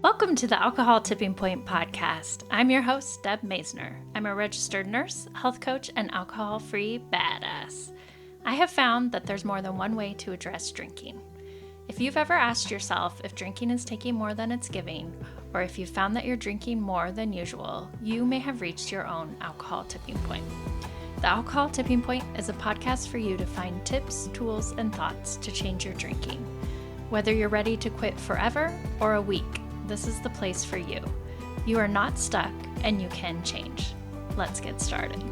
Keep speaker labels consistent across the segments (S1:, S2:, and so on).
S1: Welcome to the Alcohol Tipping Point podcast. I'm your host, Deb Maisner. I'm a registered nurse, health coach, and alcohol-free badass. I have found that there's more than one way to address drinking. If you've ever asked yourself if drinking is taking more than it's giving, or if you've found that you're drinking more than usual, you may have reached your own alcohol tipping point. The Alcohol Tipping Point is a podcast for you to find tips, tools, and thoughts to change your drinking. Whether you're ready to quit forever or a week, this is the place for you. You are not stuck and you can change. Let's get started.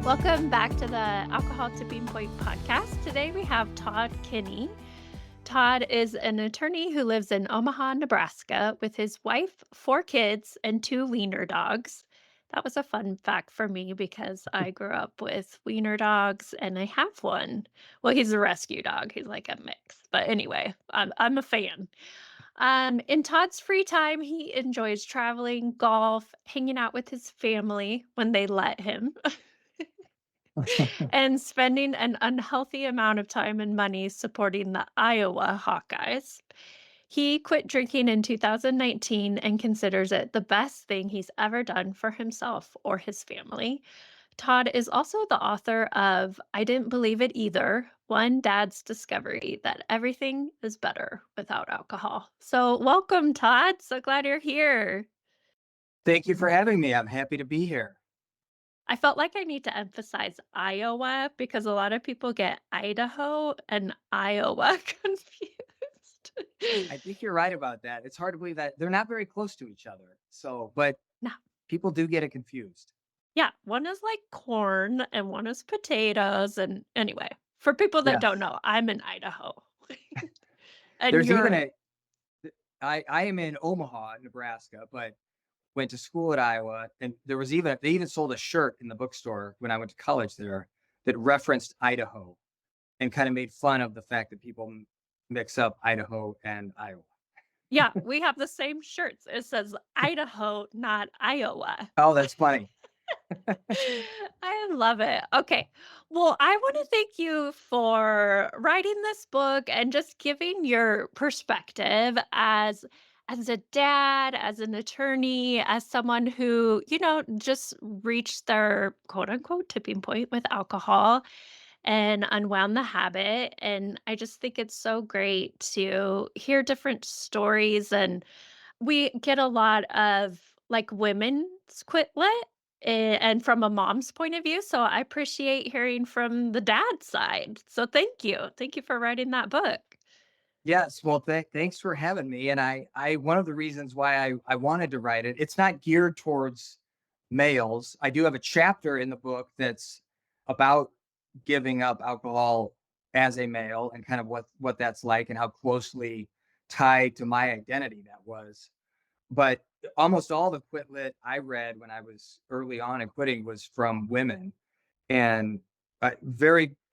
S1: Welcome back to the Alcohol Tipping Point podcast. Today we have Todd Kinney. Todd is an attorney who lives in Omaha, Nebraska with his wife, 4 kids, and 2 wiener dogs. That was a fun fact for me because I grew up with wiener dogs and I have one. Well, he's a rescue dog. He's like a mix. But anyway, I'm a fan. In Todd's free time, he enjoys traveling, golf, hanging out with his family when they let him, and spending an unhealthy amount of time and money supporting the Iowa Hawkeyes. He quit drinking in 2019 and considers it the best thing he's ever done for himself or his family. Todd is also the author of I Didn't Believe It Either, One Dad's Discovery That Everything is Better Without Alcohol. So welcome, Todd. So glad you're here.
S2: Thank you for having me. I'm happy to be here.
S1: I felt like I need to emphasize Iowa because a lot of people get Idaho and Iowa confused.
S2: I think you're right about that. It's hard to believe that they're not very close to each other. But
S1: No.
S2: people do get it confused.
S1: Yeah, one is like corn and one is potatoes. And anyway, for people that
S2: Yeah.
S1: don't know, I'm in Idaho. And
S2: There's
S1: you're
S2: even I am in Omaha, Nebraska, but went to school at Iowa, and they even sold a shirt in the bookstore when I went to college there that referenced Idaho and kind of made fun of the fact that people mix up Idaho and Iowa.
S1: Yeah, we have the same shirts. It says Idaho, not Iowa.
S2: Oh, that's funny.
S1: I love it. Okay. Well, I want to thank you for writing this book and just giving your perspective as a dad, as an attorney, as someone who, just reached their quote unquote tipping point with alcohol and unwound the habit. And I just think it's so great to hear different stories. And we get a lot of like women's quit lit and from a mom's point of view. So I appreciate hearing from the dad side. So thank you. Thank you for writing that book.
S2: Yes, well, thanks for having me. And one of the reasons why I wanted to write it, it's not geared towards males. I do have a chapter in the book that's about giving up alcohol as a male and kind of what that's like and how closely tied to my identity that was. But almost all the quit lit I read when I was early on in quitting was from women. And I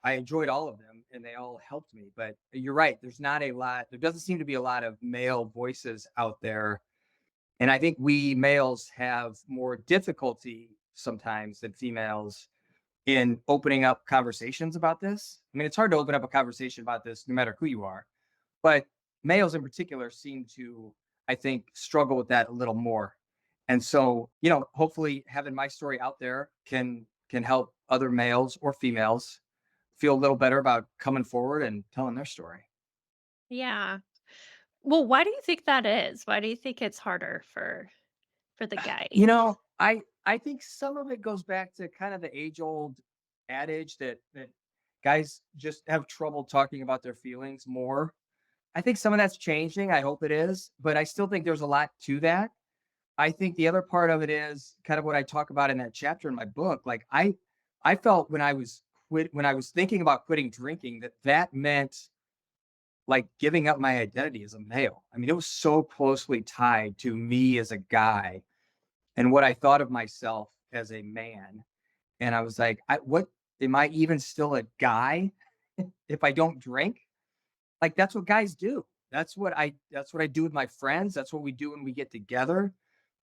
S2: enjoyed all of them and they all helped me. But you're right, there doesn't seem to be a lot of male voices out there. And I think we males have more difficulty sometimes than females in opening up conversations about this. I mean, it's hard to open up a conversation about this no matter who you are, but males in particular seem to, I think, struggle with that a little more. And so, hopefully having my story out there can help other males or females feel a little better about coming forward and telling their story.
S1: Yeah. Well, why do you think that is? Why do you think it's harder for the guy?
S2: I think some of it goes back to kind of the age old adage that guys just have trouble talking about their feelings more. I think some of that's changing. I hope it is, but I still think there's a lot to that. I think the other part of it is kind of what I talk about in that chapter in my book. Like I felt when I was thinking about quitting drinking, that meant like giving up my identity as a male. I mean, it was so closely tied to me as a guy and what I thought of myself as a man. And I was like, what am I even still a guy if I don't drink? Like that's what guys do. That's what I do with my friends. That's what we do when we get together.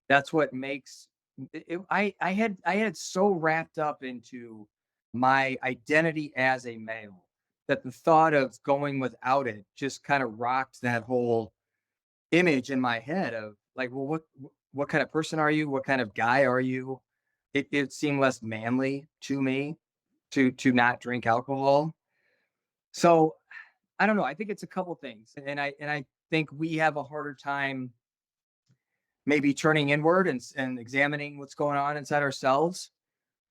S2: That's what makes it. I had so wrapped up into my identity as a male that the thought of going without it just kind of rocked that whole image in my head of like, well, what kind of person are you? What kind of guy are you? It seemed less manly to me to not drink alcohol. So I don't know. I think it's a couple things, and I think we have a harder time maybe turning inward and examining what's going on inside ourselves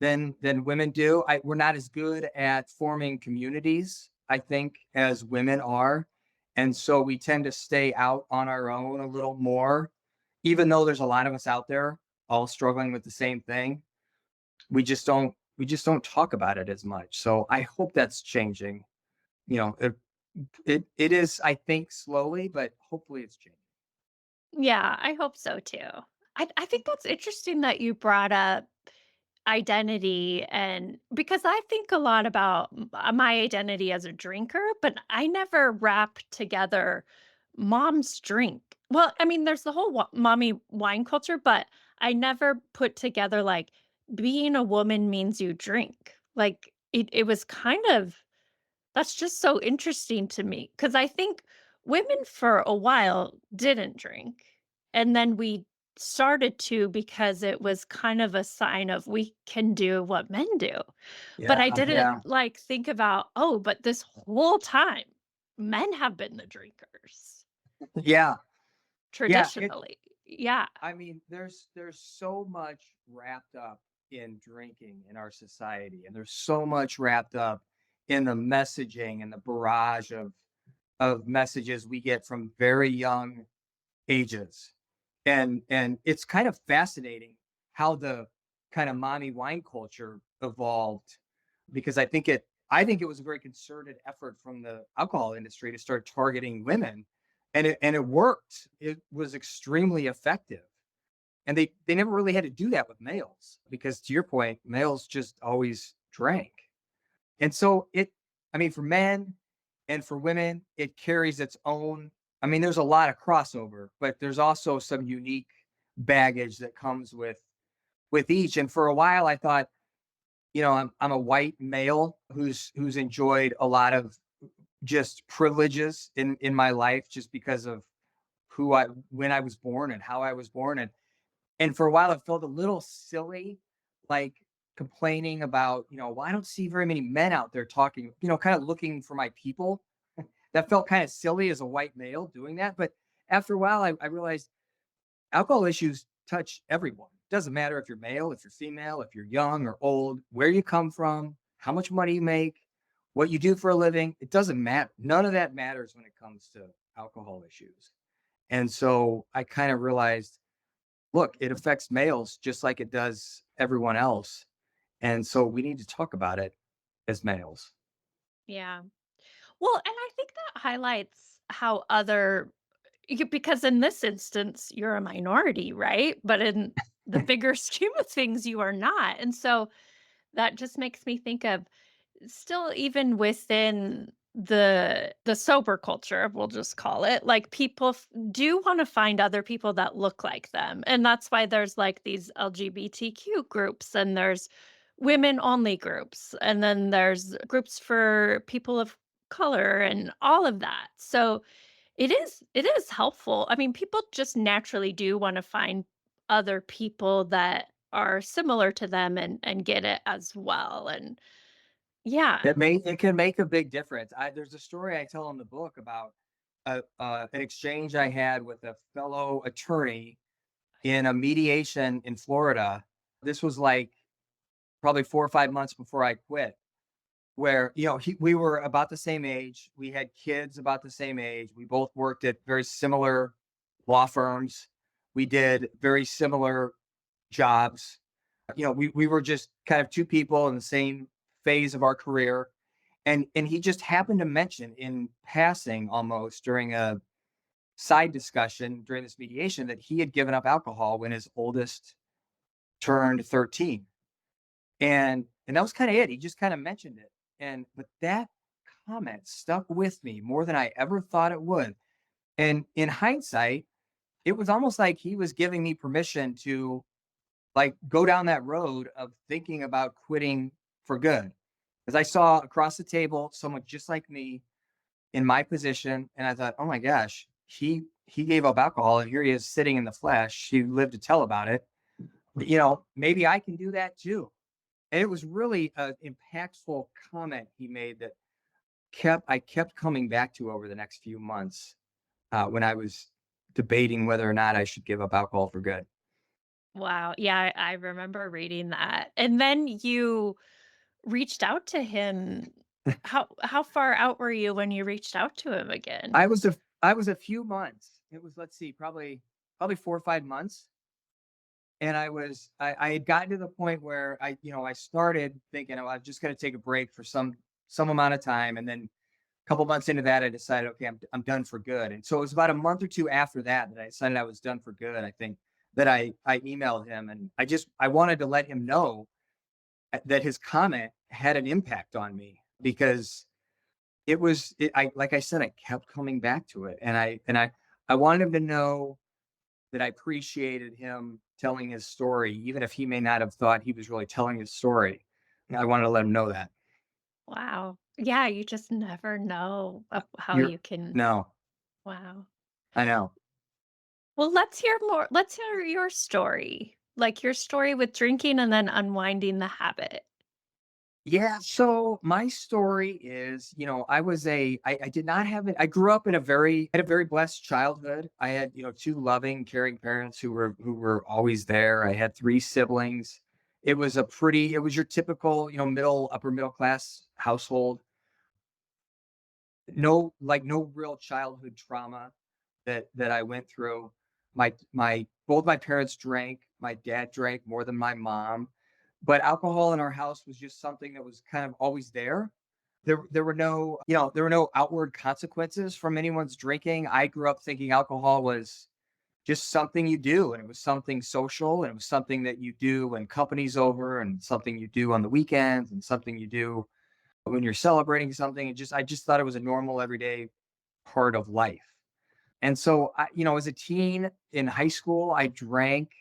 S2: than women do. We're not as good at forming communities, I think, as women are, and so we tend to stay out on our own a little more, even though there's a lot of us out there all struggling with the same thing. We just don't talk about it as much. So I hope that's changing. You know, it is, I think, slowly, but hopefully it's changing.
S1: Yeah, I hope so too. I think that's interesting that you brought up identity, and because I think a lot about my identity as a drinker, but I never wrap together mom's drink. Well, I mean, there's the whole mommy wine culture, but I never put together like being a woman means you drink. Like it was kind of that's just so interesting to me because I think women for a while didn't drink. And then we started to because it was kind of a sign of we can do what men do. But
S2: Yeah,
S1: I didn't
S2: yeah,
S1: like think about, oh, but this whole time men have been the drinkers
S2: yeah, yeah.
S1: traditionally. Yeah.
S2: I mean, there's so much wrapped up in drinking in our society, and there's so much wrapped up in the messaging and the barrage of messages we get from very young ages. And it's kind of fascinating how the kind of mommy wine culture evolved because I think it was a very concerted effort from the alcohol industry to start targeting women, and it worked. It was extremely effective, and they never really had to do that with males because, to your point, males just always drank. And so I mean, for men and for women, it carries its own. I mean, there's a lot of crossover, but there's also some unique baggage that comes with each. And for a while, I thought, I'm a white male who's enjoyed a lot of just privileges in my life just because of who I when I was born and how I was born. And for a while, it felt a little silly, like complaining about, well, I don't see very many men out there talking, kind of looking for my people. That felt kind of silly as a white male doing that. But after a while, I realized alcohol issues touch everyone. It doesn't matter if you're male, if you're female, if you're young or old, where you come from, how much money you make, what you do for a living. It doesn't matter. None of that matters when it comes to alcohol issues. And so I kind of realized, look, it affects males just like it does everyone else. And so we need to talk about it as males.
S1: Yeah. Well, and I think that highlights how because in this instance, you're a minority, right? But in the bigger scheme of things, you are not. And so that just makes me think of still even within the sober culture, we'll just call it, like people do want to find other people that look like them. And that's why there's like these LGBTQ groups and there's women only groups and then there's groups for people of color and all of that. So it is helpful. I mean, people just naturally do wanna find other people that are similar to them and get it as well, and yeah.
S2: It can make a big difference. There's a story I tell in the book about an exchange I had with a fellow attorney in a mediation in Florida. This was like probably 4 or 5 months before I quit, where we were about the same age. We had kids about the same age. We both worked at very similar law firms. We did very similar jobs. We were just kind of two people in the same phase of our career. And he just happened to mention in passing almost during a side discussion during this mediation that he had given up alcohol when his oldest turned 13. And that was kind of it. He just kind of mentioned it. But that comment stuck with me more than I ever thought it would. And in hindsight, it was almost like he was giving me permission to like go down that road of thinking about quitting for good. As I saw across the table someone just like me in my position, and I thought, "Oh my gosh, he gave up alcohol, and here he is sitting in the flesh. He lived to tell about it. Maybe I can do that too." And it was really an impactful comment he made that I kept coming back to over the next few months when I was debating whether or not I should give up alcohol for good.
S1: Wow. Yeah, I remember reading that. And then you reached out to him. How far out were you when you reached out to him again?
S2: I was a few months. It was, let's see, probably 4 or 5 months. And I had gotten to the point where I started thinking, oh, I'm just going to take a break for some amount of time, and then a couple months into that, I decided, okay, I'm done for good. And so it was about a month or two after that I decided I was done for good. I think that I emailed him, and I wanted to let him know that his comment had an impact on me, because I like I said, I kept coming back to it, and I wanted him to know that I appreciated him telling his story, even if he may not have thought he was really telling his story. I wanted to let him know that.
S1: Wow. Yeah, you just never know of how
S2: You're
S1: you can.
S2: No,
S1: Wow.
S2: I know.
S1: Well, let's hear more. Let's hear your story. Like your story with drinking and then unwinding the habit.
S2: Yeah, so my story is, I did not have it. I grew up in had a very blessed childhood. I had, two loving, caring parents who were always there. I had three siblings. It was your typical, upper middle class household. No real childhood trauma that I went through. My Both my parents drank. My dad drank more than my mom, but alcohol in our house was just something that was kind of always there. There were no outward consequences from anyone's drinking. I grew up thinking alcohol was just something you do, and it was something social, and it was something that you do when company's over, and something you do on the weekends, and something you do when you're celebrating something. I just thought it was a normal everyday part of life. And so as a teen in high school, I drank.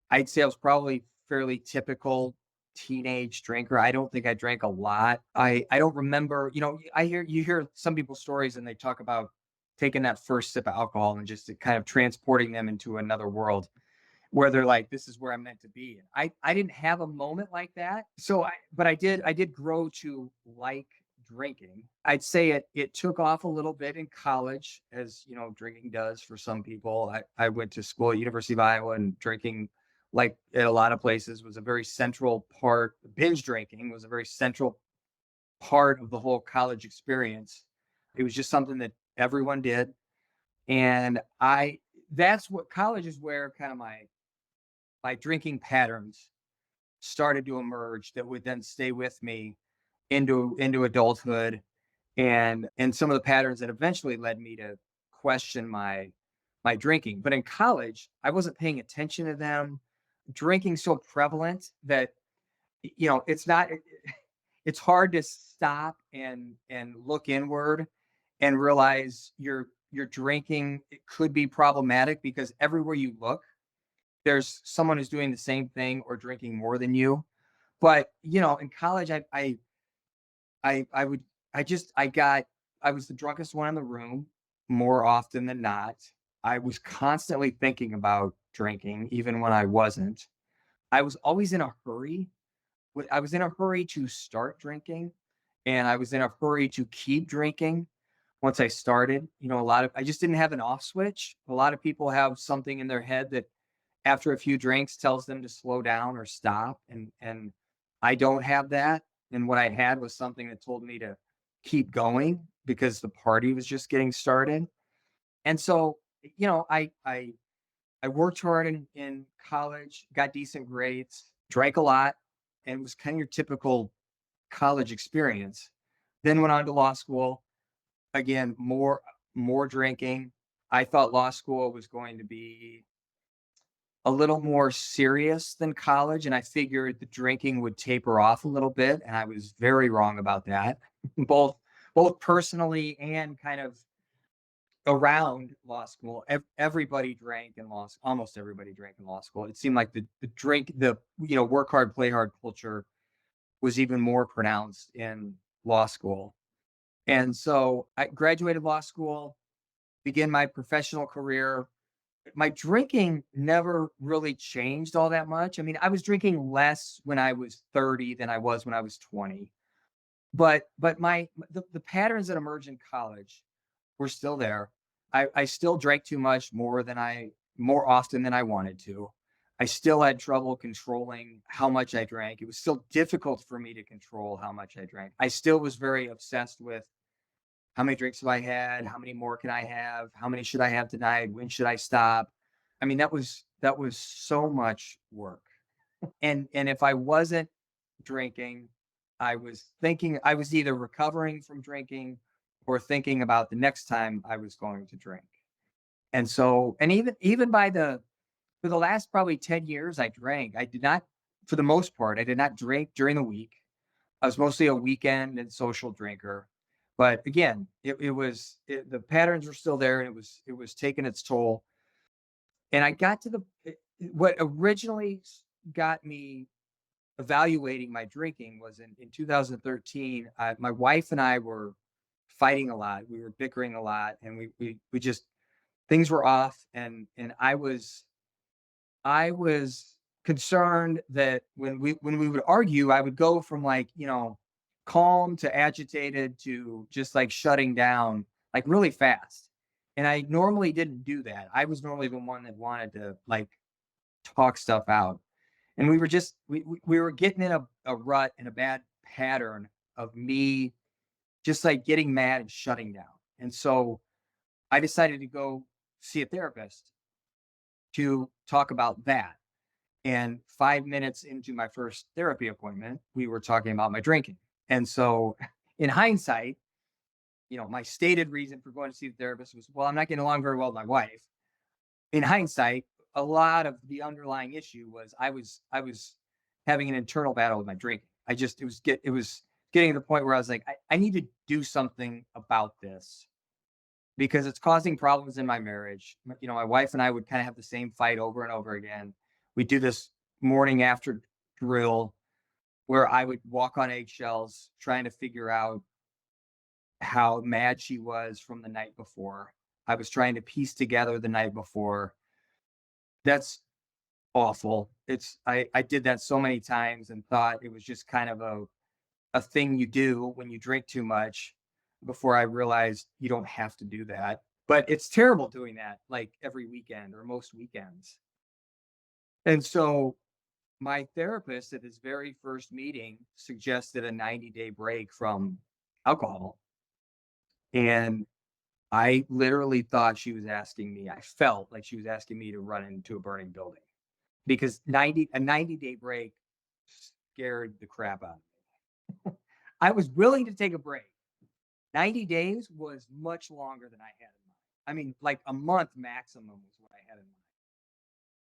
S2: I'd say I was probably fairly typical teenage drinker. I don't think I drank a lot. I don't remember, you hear some people's stories, and they talk about taking that first sip of alcohol and just kind of transporting them into another world where they're like, this is where I'm meant to be. I didn't have a moment like that. But I did grow to like drinking. I'd say it took off a little bit in college, as drinking does for some people. I went to school at University of Iowa, and drinking, like at a lot of places, was a very central part. Binge drinking was a very central part of the whole college experience. It was just something that everyone did. And I that's what college is where kind of my drinking patterns started to emerge that would then stay with me into adulthood, and some of the patterns that eventually led me to question my drinking. But in college, I wasn't paying attention to them. Drinking so prevalent that it's hard to stop and look inward and realize you're drinking. It could be problematic because everywhere you look, there's someone who's doing the same thing or drinking more than you. But in college, I would I just I was the drunkest one in the room more often than not. I was constantly thinking about drinking, even when I wasn't. I was always in a hurry. I was in a hurry to start drinking, and I was in a hurry to keep drinking once I started. I just didn't have an off switch. A lot of people have something in their head that after a few drinks tells them to slow down or stop, and I don't have that. And what I had was something that told me to keep going because the party was just getting started. And so, I worked hard in college, got decent grades, drank a lot, and was kind of your typical college experience. Then went on to law school. Again, more drinking. I thought law school was going to be a little more serious than college, and I figured the drinking would taper off a little bit, and I was very wrong about that, both personally and kind of around law school. Everybody drank in almost everybody drank in law school. It seemed like the work hard, play hard culture was even more pronounced in law school. And so I graduated law school, began my professional career. My drinking never really changed all that much. I mean, I was drinking less when I was 30 than I was when I was 20. But the patterns that emerged in college were still there. I still drank too much more often than I wanted to. I still had trouble controlling how much I drank. It was still difficult for me to control how much I drank. I still was very obsessed with how many drinks have I had? How many more can I have? How many should I have tonight? When should I stop? I mean, that was so much work. And if I wasn't drinking, I was either recovering from drinking or thinking about the next time I was going to drink. And so, and even by the for the last probably 10 years I drank. I did not, for the most part, I did not drink during the week. I was mostly a weekend and social drinker. But again, the patterns were still there, and it was taking its toll. And I got to what originally got me evaluating my drinking was in 2013. My wife and I were fighting a lot. We were bickering a lot, and we just things were off. And I was concerned that when we would argue, I would go from, like, calm to agitated to just like shutting down, like, really fast. And I normally didn't do that. I was normally the one that wanted to, like, talk stuff out. And we were getting in a rut and a bad pattern of me just like getting mad and shutting down. And so I decided to go see a therapist to talk about that. And 5 minutes into my first therapy appointment, we were talking about my drinking. And so, in hindsight, my stated reason for going to see the therapist was, well, I'm not getting along very well with my wife. In hindsight, a lot of the underlying issue was I was having an internal battle with my drinking. It was getting to the point where I was like, I need to do something about this because it's causing problems in my marriage. My wife and I would kind of have the same fight over and over again. We do this morning after drill where I would walk on eggshells trying to figure out how mad she was from the night before. I was trying to piece together the night before. That's awful. I did that so many times and thought it was just kind of a thing you do when you drink too much, before I realized you don't have to do that. But it's terrible doing that like every weekend or most weekends. And so my therapist at his very first meeting suggested a 90-day break from alcohol. And I literally thought she was asking me, I felt like she was asking me to run into a burning building, because 90-day break scared the crap out of me. I was willing to take a break. 90 days was much longer than I had in mind. I mean, like a month maximum was what I had in mind.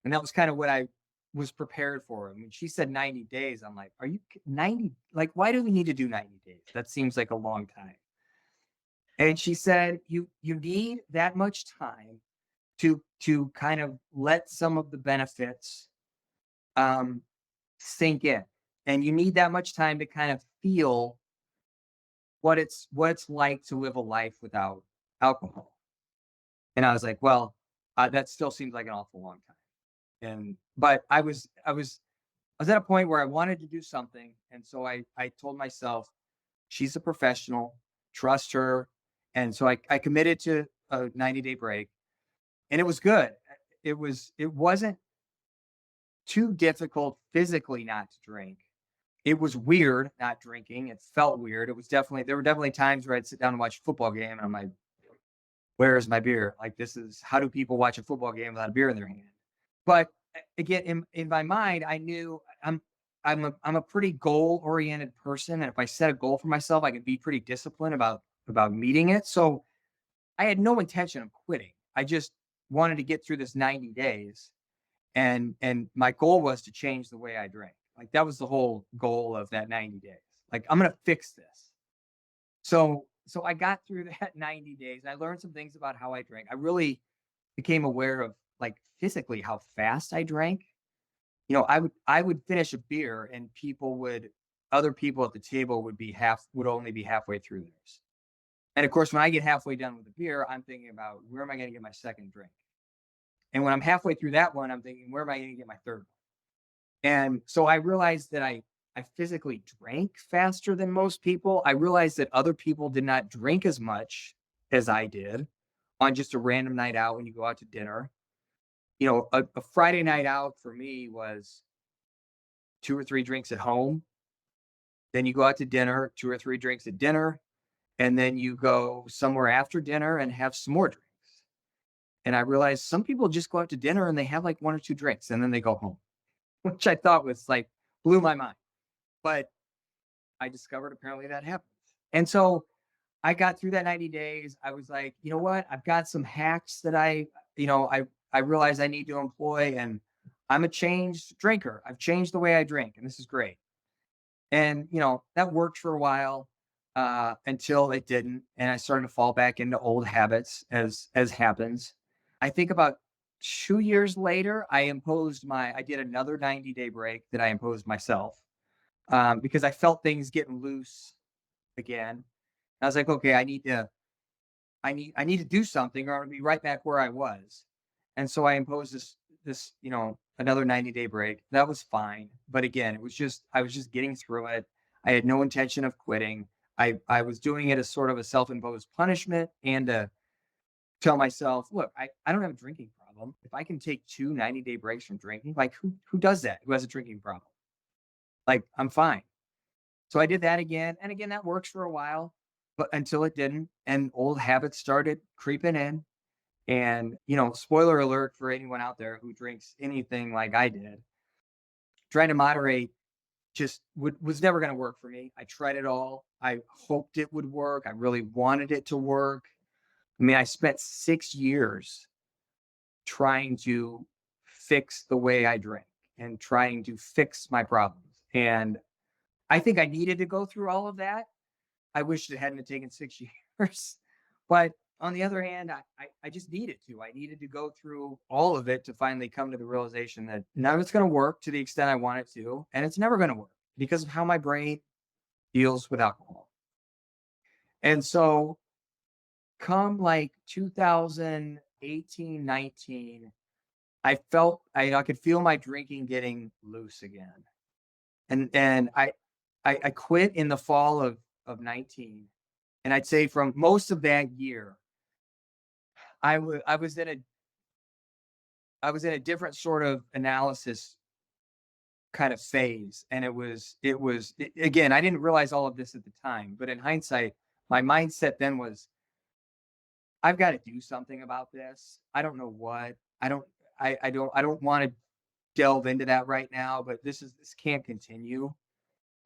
S2: And that was kind of what I was prepared for. I mean, she said 90 days. I'm like, are you 90? Like, why do we need to do 90 days? That seems like a long time. And she said, you need that much time to kind of let some of the benefits um, sink in. And you need that much time to kind of feel what it's like to live a life without alcohol. And I was like, well, that still seems like an awful long time. And but I was at a point where I wanted to do something, and so I told myself, she's a professional, trust her. And so I committed to a 90-day break, and it was good. It wasn't too difficult physically not to drink. It was weird not drinking. It felt weird. There were definitely times where I'd sit down and watch a football game and I'm like, where is my beer? Like, this is, how do people watch a football game without a beer in their hand? But again, in my mind, I knew I'm a pretty goal oriented person, and if I set a goal for myself, I can be pretty disciplined about meeting it. So I had no intention of quitting. I just wanted to get through this 90 days, and my goal was to change the way I drank. Like, that was the whole goal of that 90 days. Like, I'm gonna fix this. So I got through that 90 days, and I learned some things about how I drank. I really became aware of, like, physically how fast I drank. I would finish a beer and people would other people at the table would only be halfway through theirs. And of course, when I get halfway done with the beer, I'm thinking about where am I going to get my second drink? And when I'm halfway through that one, I'm thinking, where am I going to get my third one? And so I realized that I physically drank faster than most people. I realized that other people did not drink as much as I did on just a random night out when you go out to dinner. A Friday night out for me was two or three drinks at home. Then you go out to dinner, two or three drinks at dinner, and then you go somewhere after dinner and have some more drinks. And I realized some people just go out to dinner and they have like one or two drinks and then they go home, which I thought was like blew my mind. But I discovered apparently that happens. And so I got through that 90 days. I was like, you know what? I've got some hacks that I realize I need to employ, and I'm a changed drinker. I've changed the way I drink, and this is great. And that worked for a while until it didn't, and I started to fall back into old habits as happens. I think about 2 years later, I did another 90-day break that I imposed myself because I felt things getting loose again. I was like, okay, I need to do something, or I'm gonna be right back where I was. And so I imposed this another 90-day break. That was fine. But again, I was just getting through it. I had no intention of quitting. I was doing it as sort of a self-imposed punishment and to tell myself, look, I don't have a drinking problem. If I can take two 90-day breaks from drinking, like who does that? Who has a drinking problem? Like I'm fine. So I did that again. And again, that works for a while, but until it didn't. And old habits started creeping in. And, spoiler alert for anyone out there who drinks anything like I did, trying to moderate was never going to work for me. I tried it all. I hoped it would work. I really wanted it to work. I mean, I spent 6 years trying to fix the way I drink and trying to fix my problems. And I think I needed to go through all of that. I wish it hadn't taken 6 years. But on the other hand, I just needed to. I needed to go through all of it to finally come to the realization that none of it's going to work to the extent I want it to. And it's never going to work because of how my brain deals with alcohol. And so come like 2018, 19, I felt I could feel my drinking getting loose again. And I quit in the fall of 19. And I'd say from most of that year, I was in a different sort of analysis kind of phase. And again, I didn't realize all of this at the time, but in hindsight, my mindset then was, I've got to do something about this. I don't know what. I don't want to delve into that right now, but this can't continue.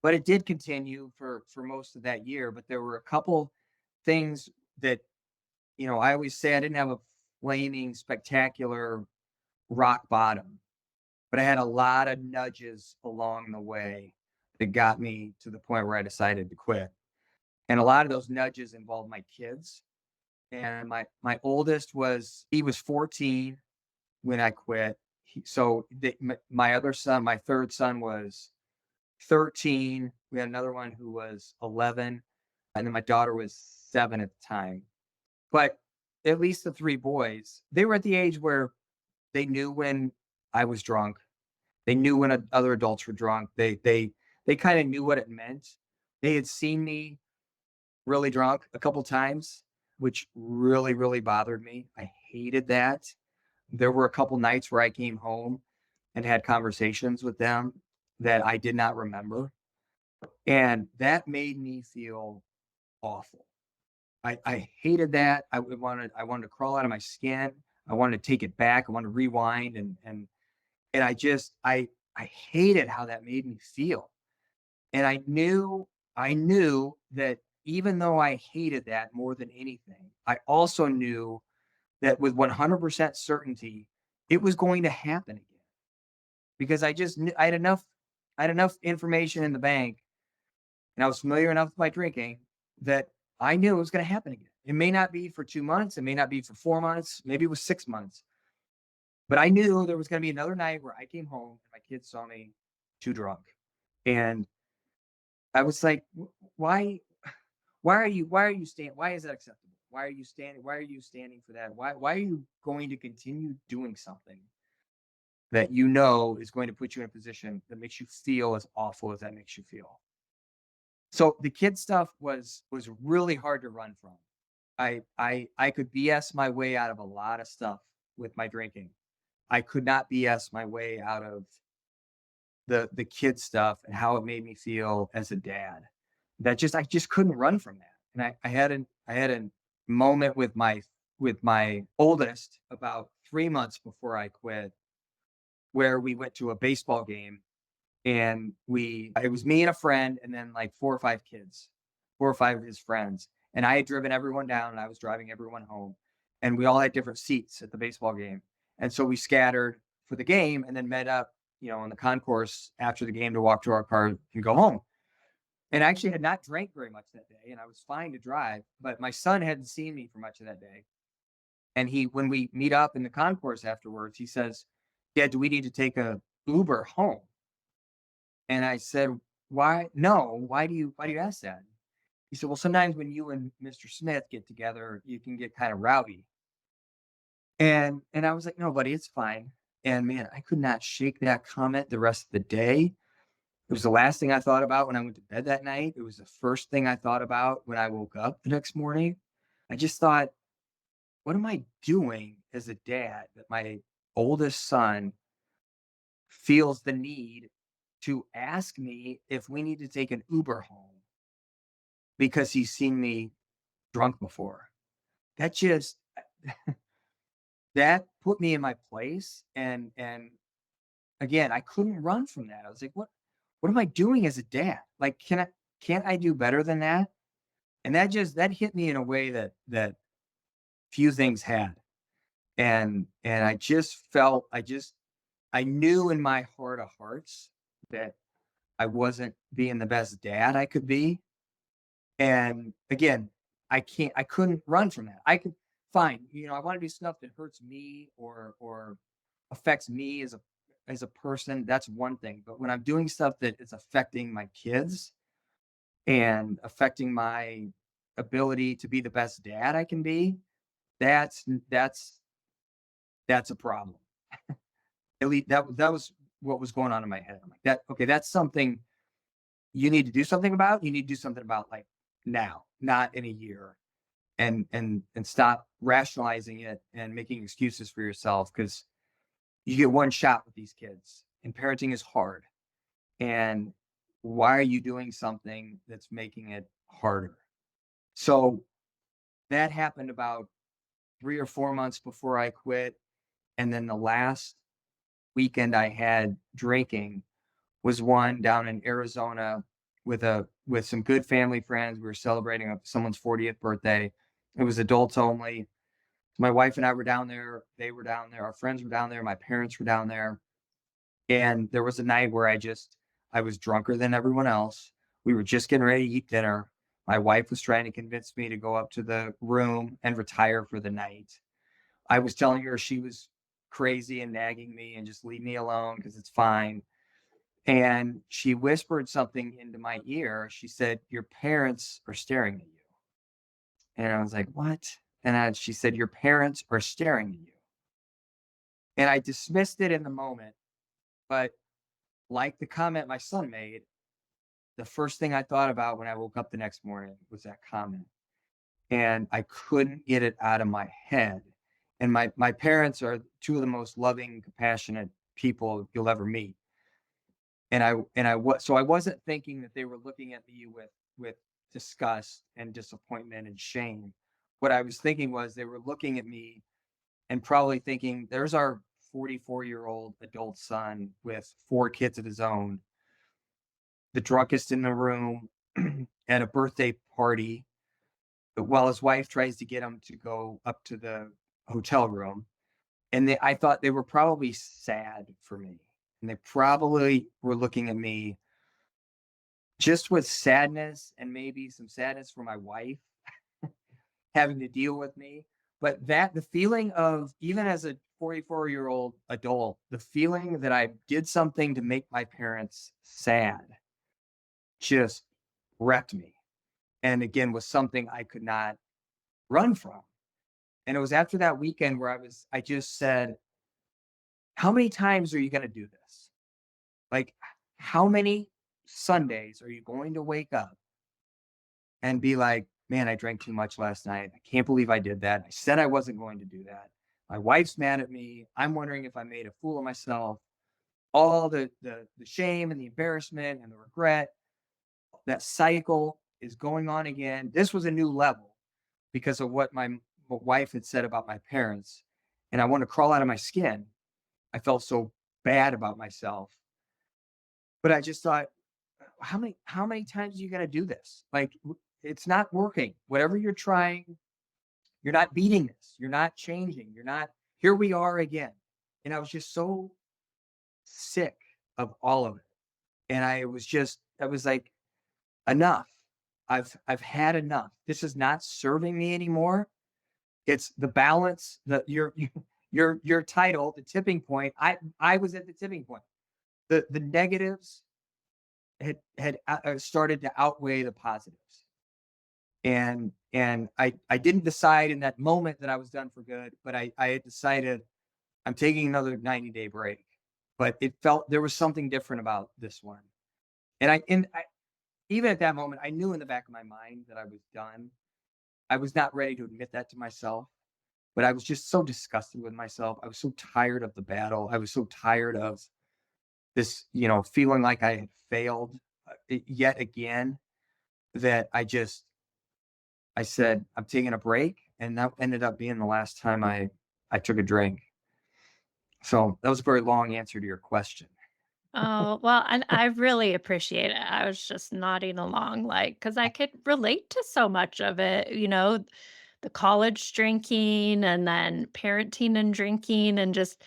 S2: But it did continue for most of that year. But there were a couple things that, I always say I didn't have a flaming spectacular rock bottom, but I had a lot of nudges along the way that got me to the point where I decided to quit. And a lot of those nudges involved my kids. And my oldest he was 14 when I quit. My other son, my third son was 13. We had another one who was 11, and then my daughter was 7 at the time. But at least the three boys, they were at the age where they knew when I was drunk. They knew when other adults were drunk. They kind of knew what it meant. They had seen me really drunk a couple times, which really, really bothered me. I hated that. There were a couple nights where I came home and had conversations with them that I did not remember. And that made me feel awful. I hated that. I wanted to crawl out of my skin. I wanted to take it back. I wanted to rewind and I hated how that made me feel. And I knew that even though I hated that more than anything, I also knew that with 100% certainty it was going to happen again because I had enough information in the bank and I was familiar enough with my drinking that I knew it was going to happen again. It may not be for 2 months, it may not be for 4 months, maybe it was 6 months, but I knew there was going to be another night where I came home and my kids saw me too drunk. And I was like, Why why is that acceptable? Why are you standing for that? Why are you going to continue doing something that you know is going to put you in a position that makes you feel as awful as that makes you feel?" So the kid stuff was really hard to run from. I could BS my way out of a lot of stuff with my drinking. I could not BS my way out of the kid stuff and how it made me feel as a dad. I just couldn't run from that. And I had a moment with my oldest about 3 months before I quit, where we went to a baseball game, and we it was me and a friend and then like 4 or 5 kids, 4 or 5 of his friends. And I had driven everyone down and I was driving everyone home. And we all had different seats at the baseball game. And so we scattered for the game and then met up, in the concourse after the game to walk to our car and go home. And I actually had not drank very much that day and I was fine to drive, but my son hadn't seen me for much of that day. And when we meet up in the concourse afterwards, he says, "Dad, do we need to take a Uber home?" And I said, "Why? No. Why do you ask that?" He said, "Well, sometimes when you and Mr. Smith get together, you can get kind of rowdy." And I was like, "No, buddy, it's fine." And man, I could not shake that comment the rest of the day. It was the last thing I thought about when I went to bed that night. It was the first thing I thought about when I woke up the next morning. I just thought, what am I doing as a dad that my oldest son feels the need to ask me if we need to take an Uber home because he's seen me drunk before? That just that put me in my place, and again, I couldn't run from that. I was like, what am I doing as a dad? Like, can't I do better than that? And that hit me in a way that few things had. And I just felt I knew in my heart of hearts that I wasn't being the best dad I could be. And again, I couldn't run from that. I could fine, I want to do stuff that hurts me or affects me as a person. That's one thing. But when I'm doing stuff that is affecting my kids and affecting my ability to be the best dad I can be, that's that's that's a problem. At least that was what was going on in my head. I'm like, that okay, that's something you need to do something about. You need to do something about like now, not in a year. And stop rationalizing it and making excuses for yourself, because you get one shot with these kids and parenting is hard. And why are you doing something that's making it harder? So that happened about 3 or 4 months before I quit. And then the last weekend I had drinking was one down in Arizona with some good family friends. We were celebrating someone's 40th birthday. It was adults only. My wife and I were down there. They were down there. Our friends were down there. My parents were down there. And there was a night where I was drunker than everyone else. We were just getting ready to eat dinner. My wife was trying to convince me to go up to the room and retire for the night. I was telling her she was crazy and nagging me and just leave me alone because it's fine. And she whispered something into my ear. She said, "Your parents are staring at you." And I was like, "What?" She said, "Your parents are staring at you." And I dismissed it in the moment. But like the comment my son made, the first thing I thought about when I woke up the next morning was that comment. And I couldn't get it out of my head. And my parents are two of the most loving, compassionate people you'll ever meet. So I wasn't thinking that they were looking at me with disgust and disappointment and shame. What I was thinking was they were looking at me and probably thinking, "There's our 44-year-old adult son with 4 kids of his own, the drunkest in the room at a birthday party, while his wife tries to get him to go up to the hotel room." And I thought they were probably sad for me. And they probably were looking at me just with sadness and maybe some sadness for my wife having to deal with me. But the feeling of, even as a 44-year-old adult, the feeling that I did something to make my parents sad just wrecked me. And again, was something I could not run from. And it was after that weekend where I just said, how many times are you going to do this? Like, how many Sundays are you going to wake up and be like, man, I drank too much last night. I can't believe I did that. I said I wasn't going to do that. My wife's mad at me. I'm wondering if I made a fool of myself. All the shame and the embarrassment and the regret, that cycle is going on again. This was a new level because of what my wife had said about my parents. And I want to crawl out of my skin. I felt so bad about myself. But I just thought, how many times are you gonna do this? Like it's not working. Whatever you're trying, you're not beating this. You're not changing. You're not here we are again. And I was just so sick of all of it. And I was like, enough. I've had enough. This is not serving me anymore. It's the balance that your title, the tipping point. I was at the tipping point. The negatives had started to outweigh the positives. And I didn't decide in that moment that I was done for good, but I had decided I'm taking another 90-day break. But it felt there was something different about this one. And I even at that moment, I knew in the back of my mind that I was done. I was not ready to admit that to myself, but I was just so disgusted with myself. I was so tired of the battle. I was so tired of this, feeling like I had failed yet again that I said, I'm taking a break. And that ended up being the last time I took a drink. So that was a very long answer to your question.
S1: Oh, well, and I really appreciate it. I was just nodding along, like, because I could relate to so much of it, the college drinking and then parenting and drinking and just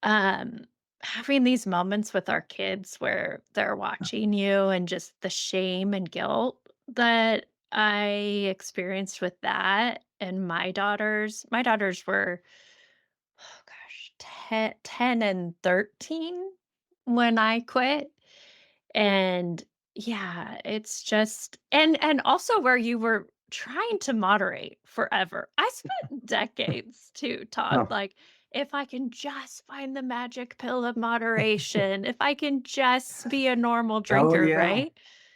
S1: um having these moments with our kids where they're watching you and just the shame and guilt that I experienced with that. And my daughters were, oh gosh, 10 and 13 when I quit. And yeah, it's just and also where you were trying to moderate forever. I spent decades too, Todd,
S2: Oh,
S1: like, if I can just find the magic pill of moderation, if I can just be a normal
S2: oh
S1: drinker,
S2: yeah.
S1: right?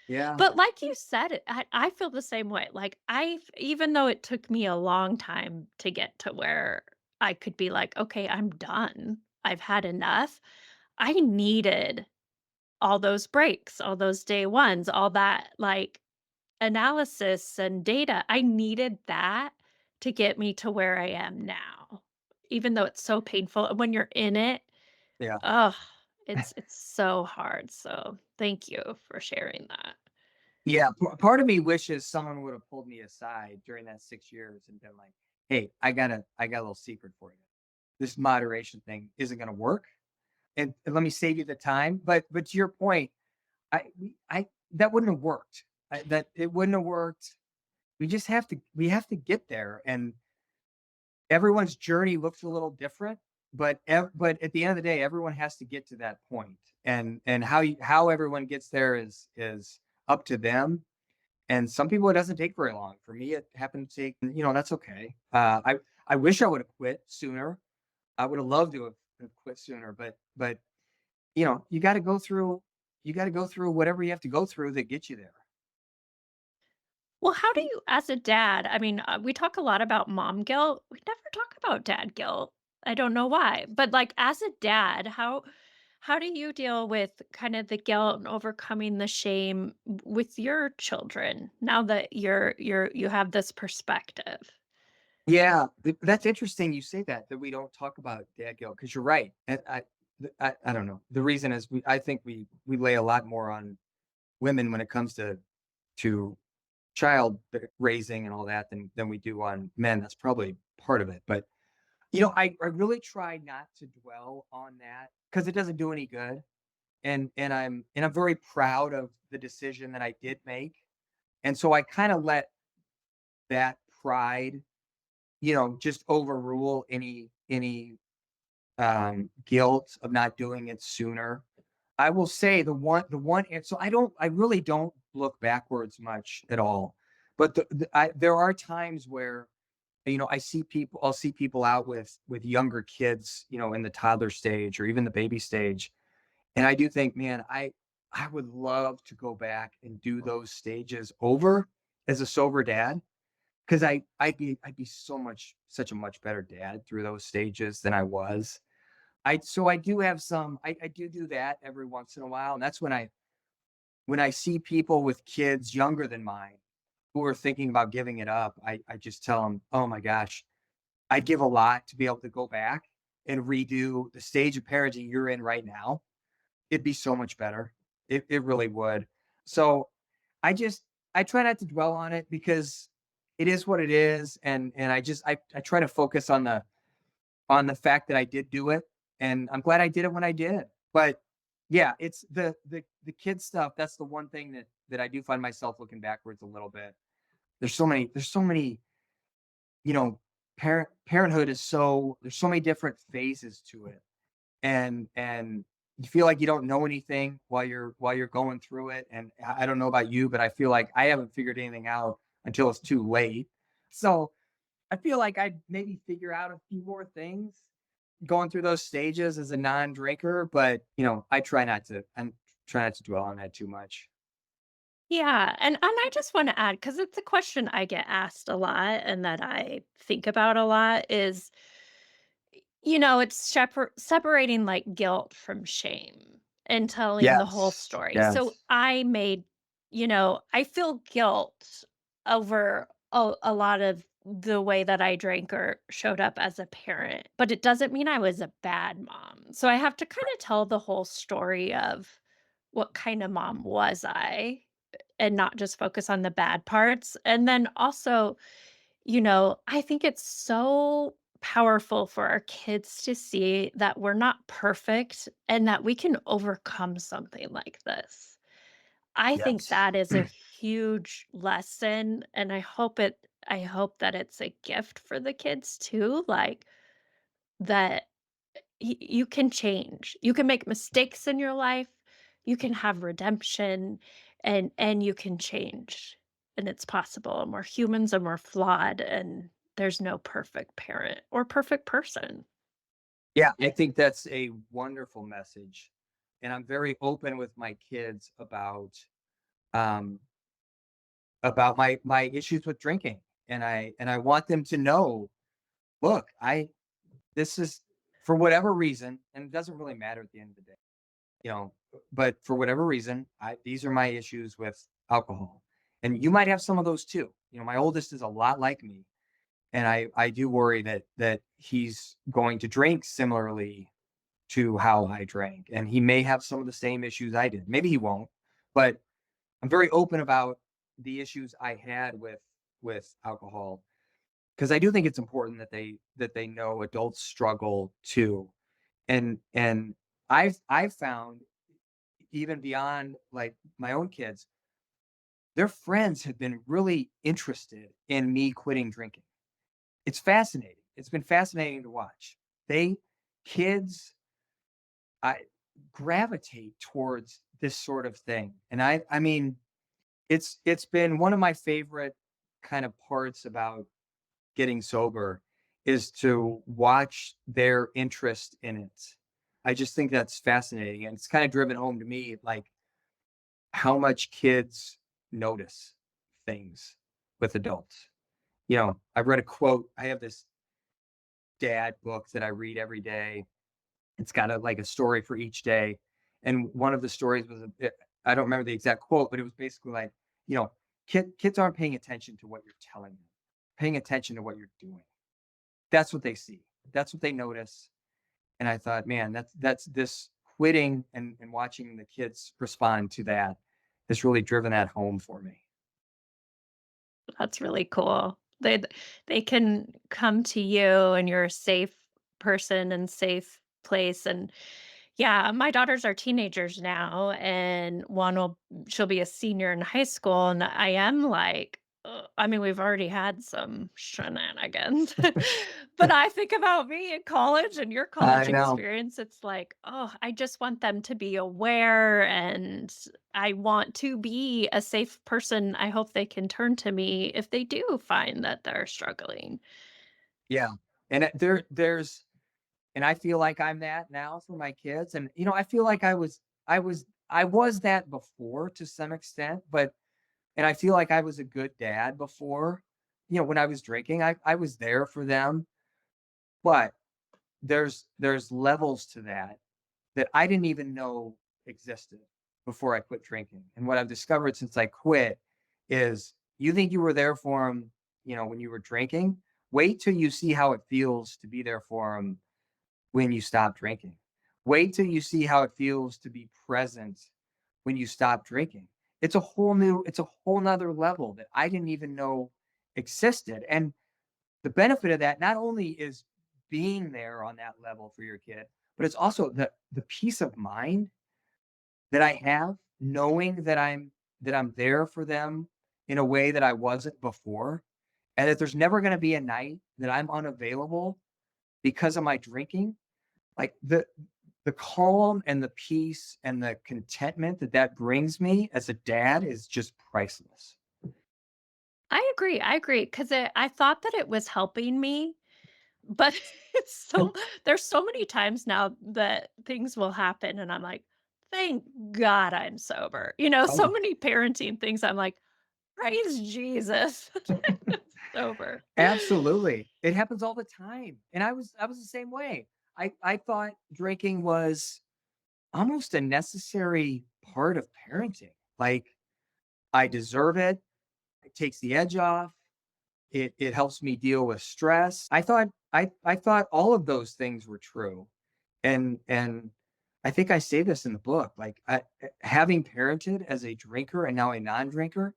S2: Yeah.
S1: But like you said, I feel the same way. Like, even though it took me a long time to get to where I could be like, "Okay, I'm done. I've had enough." I needed all those breaks, all those day ones, all that, like, analysis and data. I needed that to get me to where I am now, even though it's so painful. And when you're in it,
S2: Yeah.
S1: oh, it's so hard. So thank you for sharing that.
S2: Yeah, part of me wishes someone would have pulled me aside during that 6 years and been like, "Hey, I got a little secret for you. This moderation thing isn't gonna work, and let me save you the time." But to your point, I that wouldn't have worked. That it wouldn't have worked. We have to get there, and everyone's journey looks a little different, but at the end of the day, everyone has to get to that point, and how everyone gets there is up to them. And some people, it doesn't take very long. For me, it happened to take, that's okay. I wish I would have quit sooner. I would have loved to have quit sooner, but you got to go through whatever you have to go through that gets you there.
S1: Well, how do you, as a dad, I mean, we talk a lot about mom guilt. We never talk about dad guilt. I don't know why, but like as a dad, how do you deal with kind of the guilt and overcoming the shame with your children now that you have this perspective?
S2: Yeah, that's interesting. You say that we don't talk about dad guilt because you're right. And I don't know. The reason is I think we lay a lot more on women when it comes to child raising and all that than we do on men. That's probably part of it. But I really try not to dwell on that because it doesn't do any good. And I'm very proud of the decision that I did make. And so I kind of let that pride, just overrule any guilt of not doing it sooner. I will say the one and so I really don't look backwards much at all. But there are times where, I'll see people out with younger kids, in the toddler stage or even the baby stage, and I do think, man, I would love to go back and do those stages over as a sober dad, because I'd be such a much better dad through those stages than I was. I do have I do that every once in a while, and that's when I see people with kids younger than mine who are thinking about giving it up. I just tell them, oh my gosh, I'd give a lot to be able to go back and redo the stage of parenting you're in right now. It'd be so much better. It really would. So I just I try not to dwell on it because it is what it is, and I try to focus on the fact that I did do it, and I'm glad I did it when I did. But yeah, it's the kid stuff. That's the one thing that I do find myself looking backwards a little bit. There's so many, you know, parenthood is so there's so many different phases to it, and you feel like you don't know anything while you're going through it. And I don't know about you, but I feel like I haven't figured anything out until it's too late. So I feel like I'd maybe figure out a few more things going through those stages as a non-drinker, but I try not to dwell on that too much.
S1: Yeah, and I just wanna add, add because it's a question I get asked a lot and that I think about a lot is, it's separating, like, guilt from shame and telling the whole
S2: Yes.
S1: story. So
S2: Yes.
S1: I feel guilt over a lot of the way that I drank or showed up as a parent, but it doesn't mean I was a bad mom. So I have to kinda tell the whole story of what kind of mom was I, and not just focus on the bad parts. And then also, I think it's so powerful for our kids to see that we're not perfect and that we can overcome something like this. I think
S2: Yes.
S1: that is a huge lesson, and I hope that it's a gift for the kids too, like, that you can change. You can make mistakes in your life, you can have redemption, and you can change, and it's possible, and we're humans, and we're flawed, and there's no perfect parent or perfect person.
S2: Yeah, I think that's a wonderful message. And I'm very open with my kids um about my issues with drinking. And I want them to know, look, I this is for whatever reason, and it doesn't really matter at the end of the day, you know, but for whatever reason, I these are my issues with alcohol. And you might have some of those too. My oldest is a lot like me, and I do worry that he's going to drink similarly to how I drank, and he may have some of the same issues I did. Maybe he won't, but I'm very open about the issues I had with alcohol, because I do think it's important that they know adults struggle too. And I've found, even beyond like my own kids, their friends have been really interested in me quitting drinking. It's fascinating. It's been fascinating to watch. They kids I gravitate towards this sort of thing. And I mean, it's been one of my favorite kind of parts about getting sober is to watch their interest in it. I just think that's fascinating, and it's kind of driven home to me, like how much kids notice things with adults. I've read a quote. I have this dad book that I read every day. It's got a story for each day, and one of the stories was I don't remember the exact quote, but it was basically like, you know, kids aren't paying attention to what you're telling them, paying attention to what you're doing. That's what they see. That's what they notice. And I thought, man, that's this quitting and watching the kids respond to that has really driven that home for me.
S1: That's really cool. They can come to you and you're a safe person and safe place. And yeah, my daughters are teenagers now, and she'll be a senior in high school, and I am like, I mean, we've already had some shenanigans, But I think about me in college and your
S2: I
S1: college
S2: know.
S1: experience, it's like, oh, I just want them to be aware and I want to be a safe person. I hope they can turn to me if they do find that they're struggling.
S2: Yeah. And there's and I feel like I'm that now for my kids. And I feel like I was that before to some extent, but and I feel like I was a good dad before. When I was drinking, I was there for them, but there's levels to that I didn't even know existed before I quit drinking. And what I've discovered since I quit is you think you were there for them, when you were drinking. Wait till you see how it feels to be there for them when you stop drinking. Wait till you see how it feels to be present when you stop drinking. It's a whole nother level that I didn't even know existed. And the benefit of that not only is being there on that level for your kid, but it's also the peace of mind that I have knowing that I'm there for them in a way that I wasn't before, and that there's never going to be a night that I'm unavailable because of my drinking. Like the calm and the peace and the contentment that brings me as a dad is just priceless.
S1: I agree, because I thought that it was helping me, but it's so there's so many times now that things will happen and I'm like, "Thank God I'm sober." So
S2: Oh,
S1: many parenting things I'm like, "Praise Jesus." Sober.
S2: absolutely. It happens all the time. And I was the same way. I thought drinking was almost a necessary part of parenting. Like I deserve it. It takes the edge off. It helps me deal with stress. I thought all of those things were true. And I think I say this in the book. Like having parented as a drinker and now a non-drinker,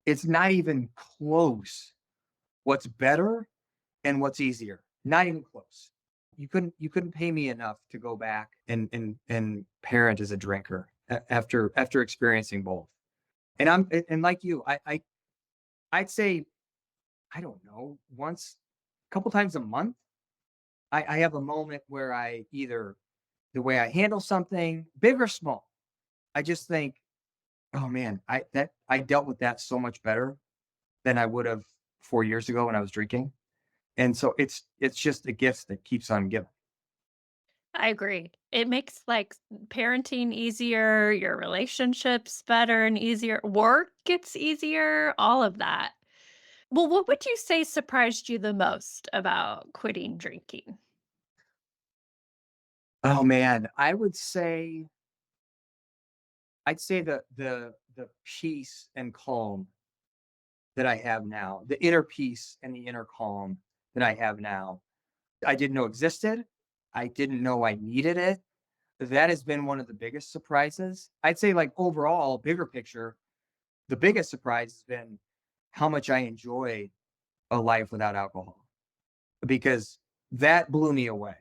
S2: it's not even close what's better and what's easier. Not even close. You couldn't pay me enough to go back and parent as a drinker after experiencing both. And like you, I'd say I don't know, once, a couple times a month, I have a moment where I either the way I handle something, big or small, I just think, oh man, I dealt with that so much better than I would have 4 years ago when I was drinking. And so it's just a gift that keeps on giving.
S1: I agree. It makes, like, parenting easier, your relationships better and easier, work gets easier, all of that. Well, what would you say surprised you the most about quitting drinking?
S2: Oh man, I'd say the peace and calm that I have now, the inner peace and the inner calm that I have now. I didn't know existed. I didn't know I needed it. That has been one of the biggest surprises. I'd say, like, overall, bigger picture, the biggest surprise has been how much I enjoy a life without alcohol, because that blew me away.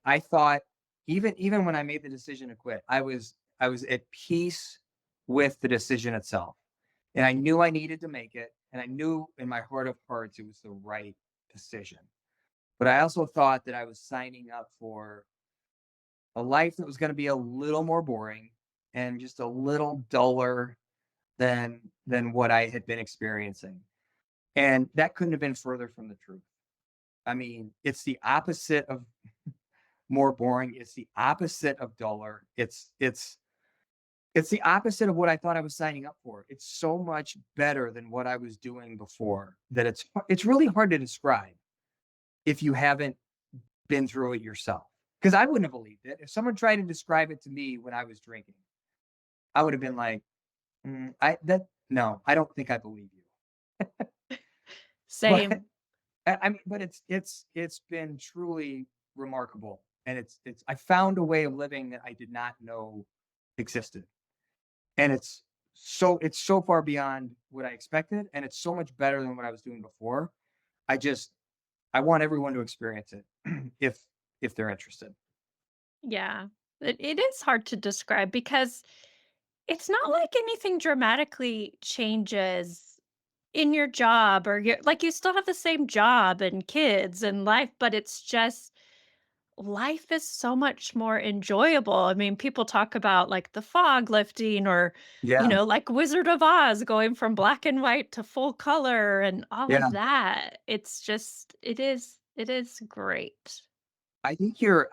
S2: I thought even when I made the decision to quit, I was at peace with the decision itself. And I knew I needed to make it, and I knew in my heart of hearts it was the right decision. But I also thought that I was signing up for a life that was going to be a little more boring and just a little duller than what I had been experiencing. And that couldn't have been further from the truth. I mean, it's the opposite of more boring. It's the opposite of duller. It's the opposite of what I thought I was signing up for. It's so much better than what I was doing before that it's really hard to describe if you haven't been through it yourself. Because I wouldn't have believed it. If someone tried to describe it to me when I was drinking, I would have been like, I that no, I don't think I believe you. But
S1: Same.
S2: I mean, but it's been truly remarkable, and it's I found a way of living that I did not know existed, and it's so far beyond what I expected, and it's so much better than what I was doing before. I want everyone to experience it if they're interested.
S1: Yeah. It is hard to describe because it's not like anything dramatically changes in your job or you're like, you still have the same job and kids and life, but it's just life is so much more enjoyable. I mean, people talk about like the fog lifting or,
S2: Yeah,
S1: like Wizard of Oz going from black and white to full color and all
S2: yeah.
S1: of that. It's just, it is great.
S2: I think your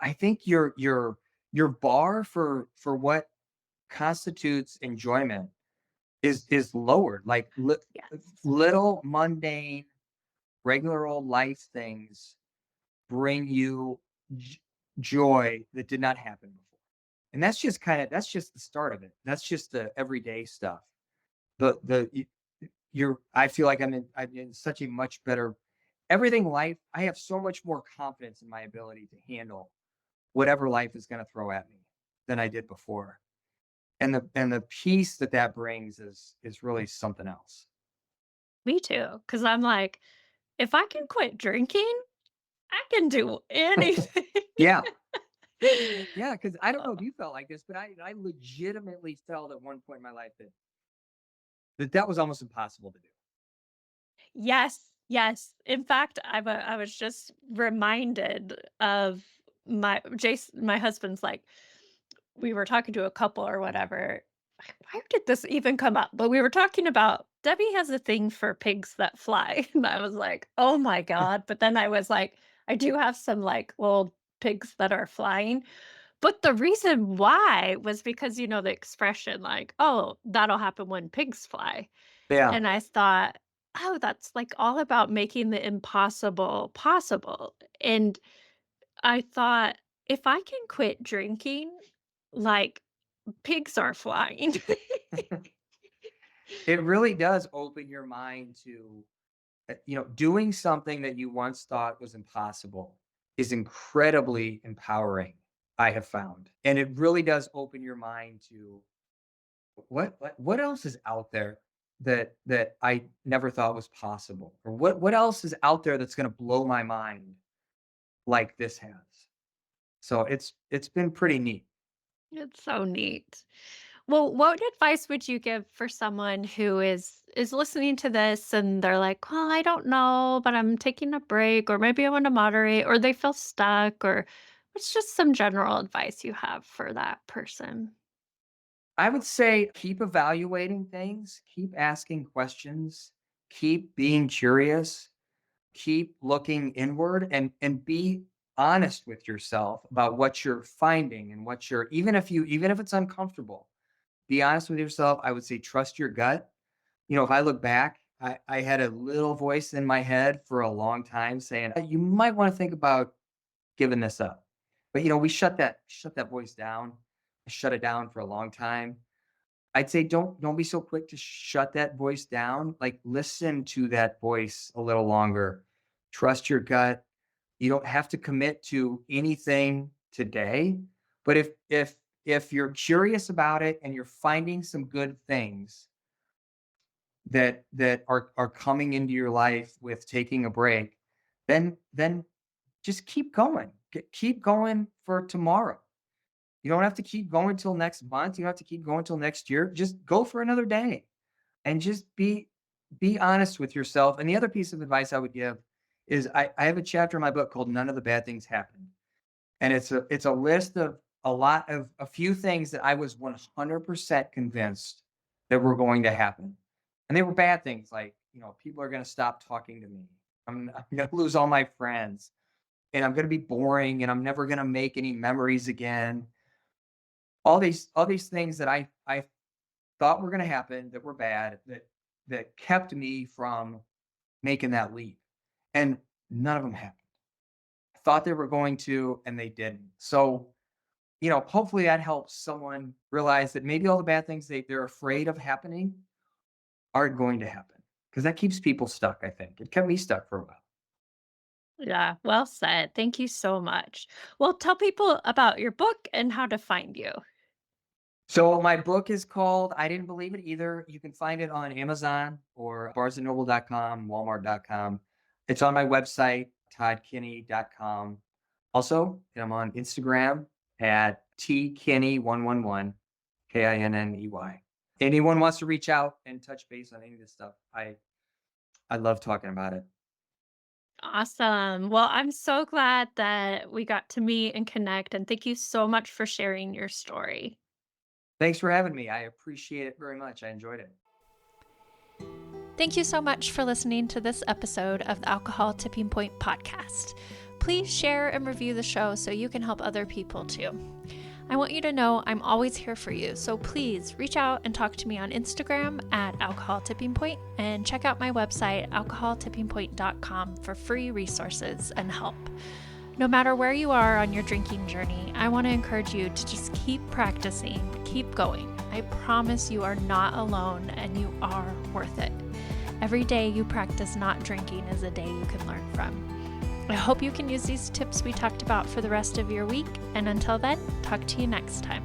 S2: bar for what constitutes enjoyment is lowered. Like
S1: Yes.
S2: little mundane, regular old life things bring you j- joy that did not happen before. And that's just the start of it. That's just the everyday stuff. The you're I feel like I'm in such a much better everything life. I have so much more confidence in my ability to handle whatever life is going to throw at me than I did before. And the peace that that brings is really something else.
S1: Me too. Cause I'm like, if I can quit drinking, I can do anything.
S2: Yeah. Yeah, because I don't know if you felt like this, but I legitimately felt at one point in my life that was almost impossible to do.
S1: Yes, yes. In fact, I was just reminded of my husband's like, we were talking to a couple or whatever. Why did this even come up? But we were talking about Debbie has a thing for pigs that fly. And I was like, oh my God. But then I was like, I do have some like little pigs that are flying. But the reason why was because, the expression like, oh, that'll happen when pigs fly.
S2: Yeah.
S1: And I thought, "Oh, that's, like, all about making the impossible possible." And I thought, "If I can quit drinking, like, pigs are flying."
S2: It really does open your mind to, doing something that you once thought was impossible is incredibly empowering, I have found. And it really does open your mind to what else is out there that I never thought was possible? Or what else is out there that's gonna blow my mind like this has? So it's been pretty neat.
S1: It's so neat. Well, what advice would you give for someone who is listening to this and they're like, "Well, I don't know, but I'm taking a break, or maybe I want to moderate," or they feel stuck, or what's just some general advice you have for that person?
S2: I would say keep evaluating things, keep asking questions, keep being curious, keep looking inward and be honest with yourself about what you're finding and what you're even if it's uncomfortable, be honest with yourself. I would say trust your gut. If I look back, I had a little voice in my head for a long time saying, You might want to think about giving this up." But we shut that voice down. I shut it down for a long time. I'd say don't be so quick to shut that voice down. Like listen to that voice a little longer. Trust your gut. You don't have to commit to anything today, but if you're curious about it and you're finding some good things that are coming into your life with taking a break, then just keep going. Keep going for tomorrow. You don't have to keep going till next month. You don't have to keep going till next year. Just go for another day and just be honest with yourself. And the other piece of advice I would give is I have a chapter in my book called None of the Bad Things Happened. And it's a list of a few things that I was 100% convinced that were going to happen. And they were bad things like, people are going to stop talking to me. I'm going to lose all my friends and I'm going to be boring and I'm never going to make any memories again. All these things that I thought were going to happen that were bad that kept me from making that leap. And none of them happened. I thought they were going to and they didn't. So hopefully that helps someone realize that maybe all the bad things they're afraid of happening aren't going to happen. Because that keeps people stuck, I think. It kept me stuck for a while.
S1: Yeah, well said. Thank you so much. Well, tell people about your book and how to find you.
S2: So my book is called I Didn't Believe It Either. You can find it on Amazon or barnesandnoble.com, walmart.com. It's on my website, toddkinney.com. Also, I'm on Instagram at tkinney111, Kinney. Anyone wants to reach out and touch base on any of this stuff, I love talking about it.
S1: Awesome. Well, I'm so glad that we got to meet and connect, and thank you so much for sharing your story.
S2: Thanks for having me. I appreciate it very much. I enjoyed it.
S1: Thank you so much for listening to this episode of the Alcohol Tipping Point podcast. Please share and review the show so you can help other people too. I want you to know I'm always here for you, so please reach out and talk to me on Instagram at Alcohol Tipping Point and check out my website, alcoholtippingpoint.com, for free resources and help. No matter where you are on your drinking journey, I want to encourage you to just keep practicing, keep going. I promise you are not alone and you are worth it. Every day you practice not drinking is a day you can learn from. I hope you can use these tips we talked about for the rest of your week, and until then, talk to you next time.